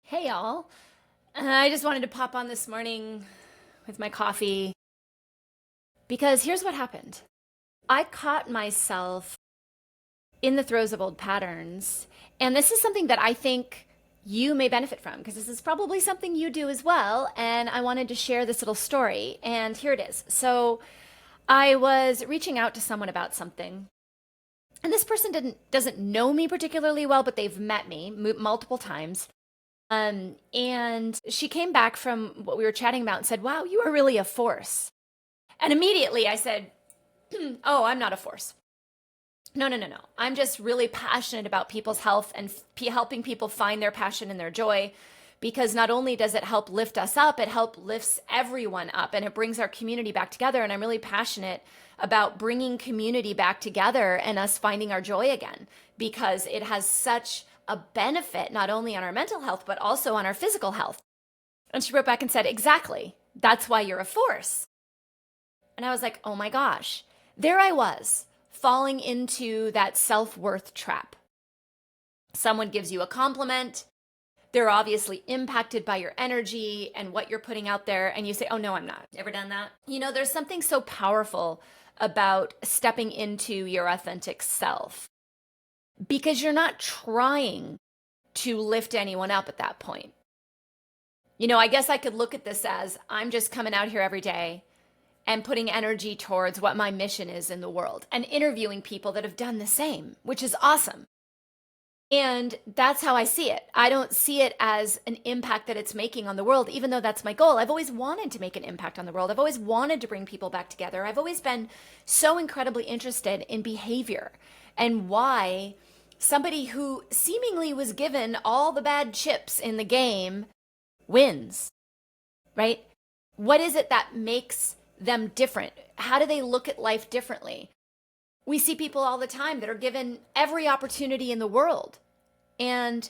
Hey y'all. I just wanted to pop on this morning with my coffee because here's what happened. I caught myself in the throes of old patterns, and this is something that I think you may benefit from because this is probably something you do as well, and I wanted to share this little story, and here it is. So, I was reaching out to someone about something, and this person doesn't know me particularly well, but they've met me multiple times. And she came back from what we were chatting about and said, "Wow, you are really a force." And immediately I said, "Oh, I'm not a force. No, no, no, no. I'm just really passionate about people's health and helping people find their passion and their joy because not only does it help lift us up, it helps lifts everyone up and it brings our community back together. And I'm really passionate about bringing community back together and us finding our joy again because it has such a benefit not only on our mental health but also on our physical health." And she wrote back and said, "Exactly. That's why you're a force." And I was like, "Oh my gosh." There I was, falling into that self-worth trap. Someone gives you a compliment, they're obviously impacted by your energy and what you're putting out there, and you say, "Oh no, I'm not." Ever done that? There's something so powerful about stepping into your authentic self because you're not trying to lift anyone up at that point. I guess I could look at this as I'm just coming out here every day and putting energy towards what my mission is in the world and interviewing people that have done the same, which is awesome. And that's how I see it. I don't see it as an impact that it's making on the world, even though that's my goal. I've always wanted to make an impact on the world. I've always wanted to bring people back together. I've always been so incredibly interested in behavior and why somebody who seemingly was given all the bad chips in the game wins, right? What is it that makes them different? How do they look at life differently? We see people all the time that are given every opportunity in the world and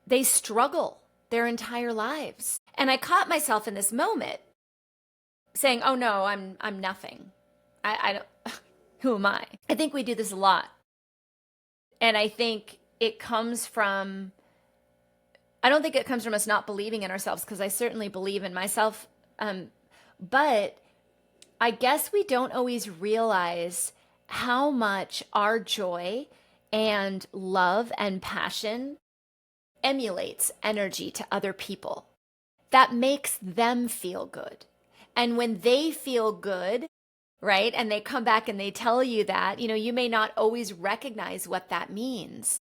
they struggle their entire lives. And I caught myself in this moment saying, "Oh no, I'm nothing. I don't who am I?" I think we do this a lot. And I think it comes from I don't think it comes from us not believing in ourselves because I certainly believe in myself. But I guess we don't always realize how much our joy and love and passion emulates energy to other people. That makes them feel good. And when they feel good, right, and they come back and they tell you that, you may not always recognize what that means.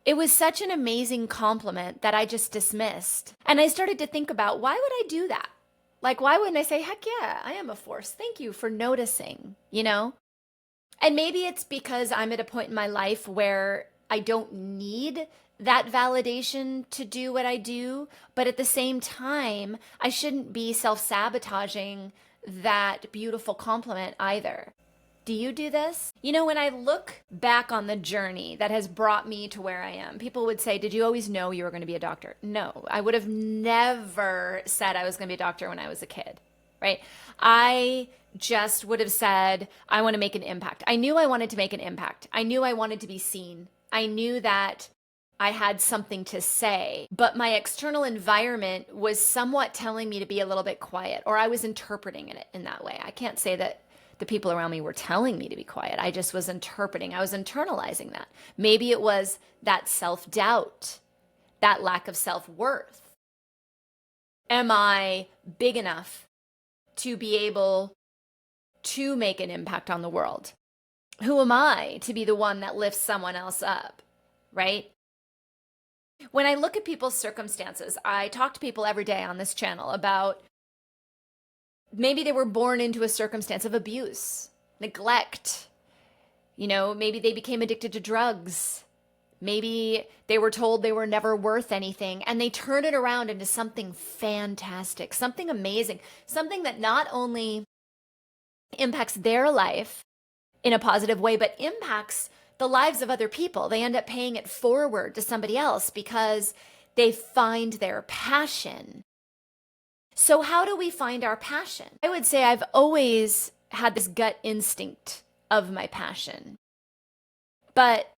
It was such an amazing compliment that I just dismissed. And I started to think about, why would I do that? Like, why wouldn't I say, "Heck yeah, I am a force. Thank you for noticing?" And maybe it's because I'm at a point in my life where I don't need that validation to do what I do. But at the same time, I shouldn't be self-sabotaging that beautiful compliment either. Do you do this? When I look back on the journey that has brought me to where I am, people would say, "Did you always know you were going to be a doctor?" No, I would have never said I was going to be a doctor when I was a kid, right? I just would have said, "I want to make an impact." I knew I wanted to make an impact. I knew I wanted to be seen. I knew that I had something to say, but my external environment was somewhat telling me to be a little bit quiet, or I was interpreting it in that way. I can't say that the people around me were telling me to be quiet. I just was interpreting. I was internalizing that. Maybe it was that self-doubt, that lack of self-worth. Am I big enough to be able to make an impact on the world? Who am I to be the one that lifts someone else up, right? When I look at people's circumstances, I talk to people every day on this channel about maybe they were born into a circumstance of abuse, neglect. Maybe they became addicted to drugs. Maybe they were told they were never worth anything and they turn it around into something fantastic, something amazing, something that not only impacts their life in a positive way, but impacts the lives of other people. They end up paying it forward to somebody else because they find their passion. So how do we find our passion? I would say I've always had this gut instinct of my passion. But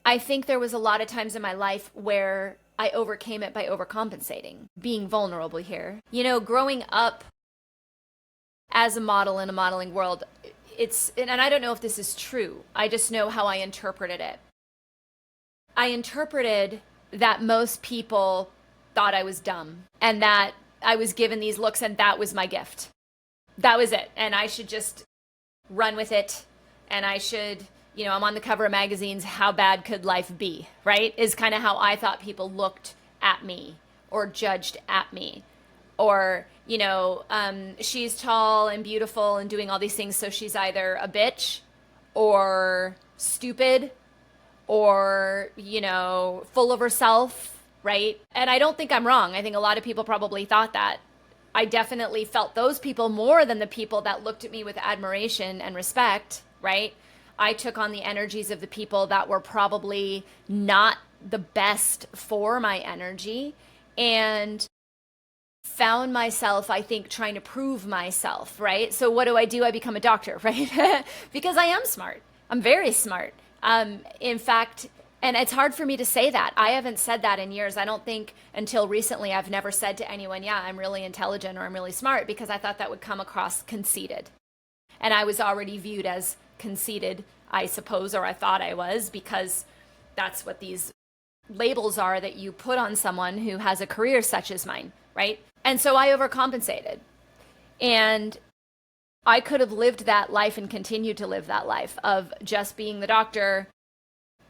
I think there was a lot of times in my life where I overcame it by overcompensating, being vulnerable here. You know, growing up as a model in a modeling world, and I don't know if this is true. I just know how I interpreted it. I interpreted that most people thought I was dumb and that I was given these looks and that was my gift. That was it. And I should just run with it. And I should, you know, I'm on the cover of magazines. How bad could life be? Right? Is kind of how I thought people looked at me or judged at me. Or, you know, she's tall and beautiful and doing all these things. So she's either a bitch or stupid or, you know, full of herself, right? And I don't think I'm wrong. I think a lot of people probably thought that. I definitely felt those people more than the people that looked at me with admiration and respect, right? I took on the energies of the people that were probably not the best for my energy and found myself, I think, trying to prove myself, right? So what do? I become a doctor, right? Because I am smart. I'm very smart. In fact, and it's hard for me to say that. I haven't said that in years. I don't think until recently I've never said to anyone, yeah, I'm really intelligent or I'm really smart, because I thought that would come across conceited. And I was already viewed as conceited, I suppose, or I thought I was, because that's what these labels are that you put on someone who has a career such as mine, right? And so I overcompensated. And I could have lived that life and continued to live that life of just being the doctor,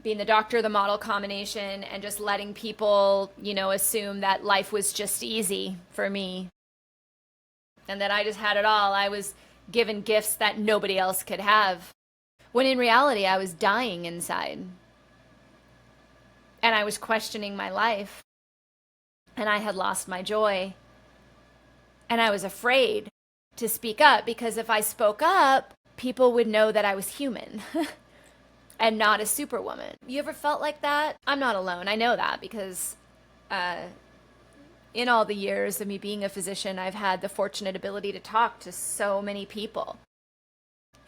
the model combination, and just letting people, you know, assume that life was just easy for me and that I just had it all. I was given gifts that nobody else could have. When in reality, I was dying inside. And I was questioning my life. And I had lost my joy. And I was afraid to speak up, because if I spoke up, people would know that I was human and not a superwoman. You ever felt like that? I'm not alone. I know that because in all the years of me being a physician, I've had the fortunate ability to talk to so many people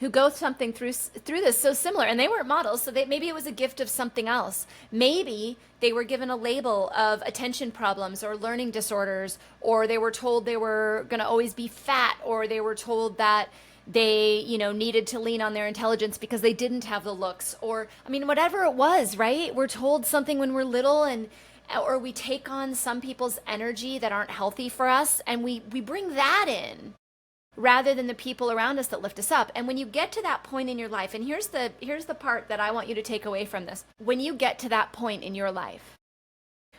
who go something through this so similar, and they weren't models, so maybe it was a gift of something else. Maybe they were given a label of attention problems or learning disorders, or they were told they were going to always be fat, or they were told that they, you know, needed to lean on their intelligence because they didn't have the looks, or, I mean, whatever it was, right? We're told something when we're little, or we take on some people's energy that aren't healthy for us, and we bring that in, rather than the people around us that lift us up. And when you get to that point in your life, and here's the part that I want you to take away from this. When you get to that point in your life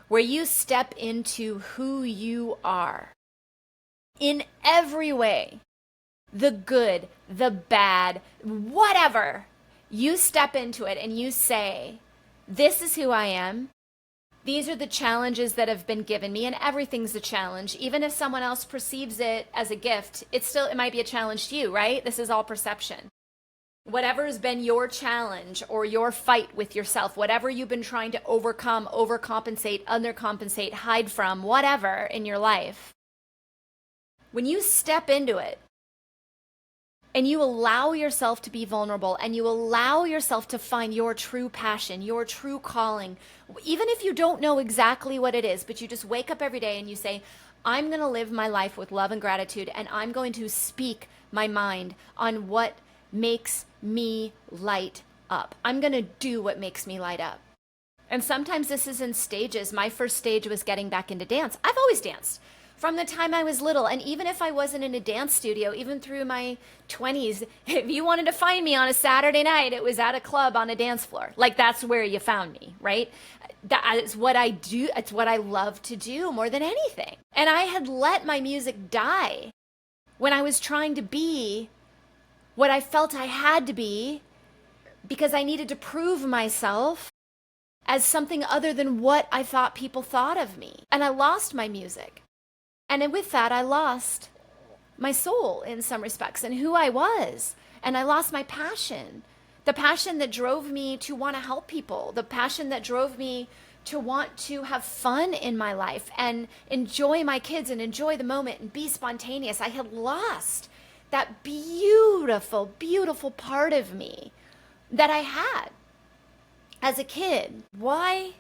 where you step into who you are in every way, the good, the bad, whatever, you step into it and you say, this is who I am. These are the challenges that have been given me, and everything's a challenge. Even if someone else perceives it as a gift, it might be a challenge to you, right? This is all perception. Whatever has been your challenge or your fight with yourself, whatever you've been trying to overcome, overcompensate, undercompensate, hide from, whatever in your life, when you step into it, and you allow yourself to be vulnerable, and you allow yourself to find your true passion, your true calling, even if you don't know exactly what it is, but you just wake up every day and you say, I'm going to live my life with love and gratitude, and I'm going to speak my mind on what makes me light up. I'm going to do what makes me light up. And sometimes this is in stages. My first stage was getting back into dance. I've always danced from the time I was little. And even if I wasn't in a dance studio, even through my 20s, if you wanted to find me on a Saturday night, it was at a club on a dance floor. Like, that's where you found me, right? That is what I do. It's what I love to do more than anything. And I had let my music die when I was trying to be what I felt I had to be, because I needed to prove myself as something other than what I thought people thought of me. And I lost my music. And with that, I lost my soul in some respects and who I was. And I lost my passion, the passion that drove me to want to help people, the passion that drove me to want to have fun in my life and enjoy my kids and enjoy the moment and be spontaneous. I had lost that beautiful, beautiful part of me that I had as a kid. Why?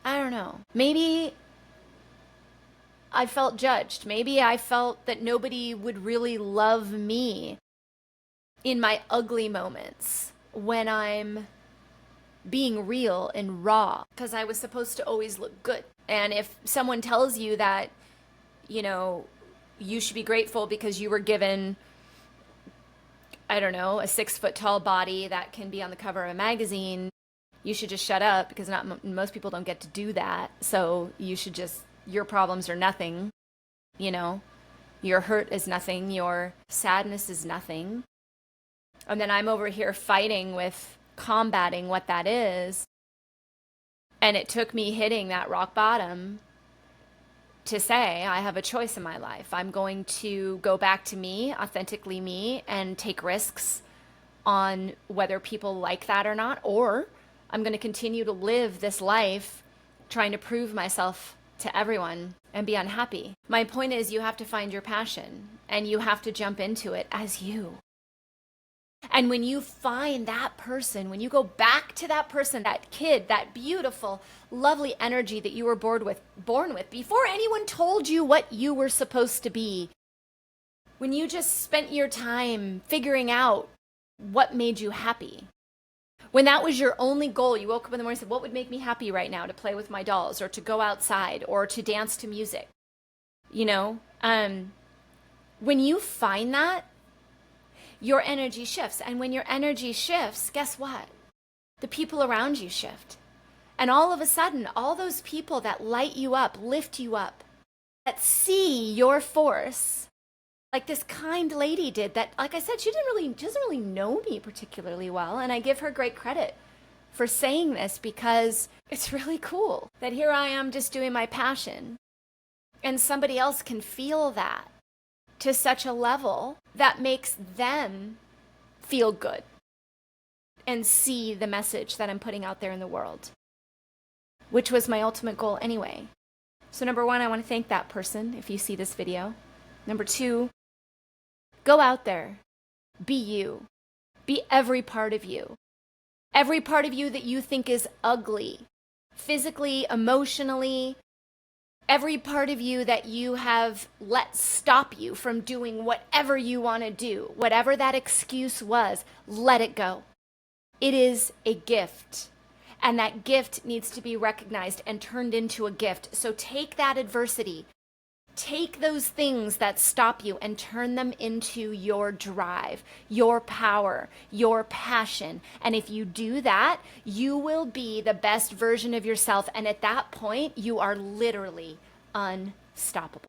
I don't know. Maybe I felt judged. Maybe I felt that nobody would really love me in my ugly moments when I'm being real and raw, because I was supposed to always look good. And if someone tells you that, you know, you should be grateful because you were given, I don't know, a 6 foot tall body that can be on the cover of a magazine, you should just shut up, because most people don't get to do that. So you should just, your problems are nothing, you know, your hurt is nothing, your sadness is nothing. And then I'm over here fighting with combating what that is. And it took me hitting that rock bottom to say, I have a choice in my life. I'm going to go back to me, authentically me, and take risks on whether people like that or not, or I'm going to continue to live this life trying to prove myself to everyone and be unhappy. My point is, you have to find your passion and you have to jump into it as you. And when you find that person, when you go back to that person, that kid, that beautiful, lovely energy that you were born with, before anyone told you what you were supposed to be, when you just spent your time figuring out what made you happy, when that was your only goal, you woke up in the morning and said, what would make me happy right now? To play with my dolls, or to go outside, or to dance to music, you know? When you find that, your energy shifts. And when your energy shifts, guess what? The people around you shift. And all of a sudden, all those people that light you up, lift you up, that see your force, like this kind lady did, that, like I said, she doesn't really know me particularly well. And I give her great credit for saying this, because it's really cool that here I am just doing my passion, and somebody else can feel that to such a level that makes them feel good and see the message that I'm putting out there in the world, which was my ultimate goal anyway. So number one, I want to thank that person if you see this video. Number two, go out there, be you, be every part of you. Every part of you that you think is ugly, physically, emotionally, every part of you that you have let stop you from doing whatever you want to do, whatever that excuse was, let it go. It is a gift, and that gift needs to be recognized and turned into a gift. So take that adversity, take those things that stop you, and turn them into your drive, your power, your passion. And if you do that, you will be the best version of yourself. And at that point, you are literally unstoppable.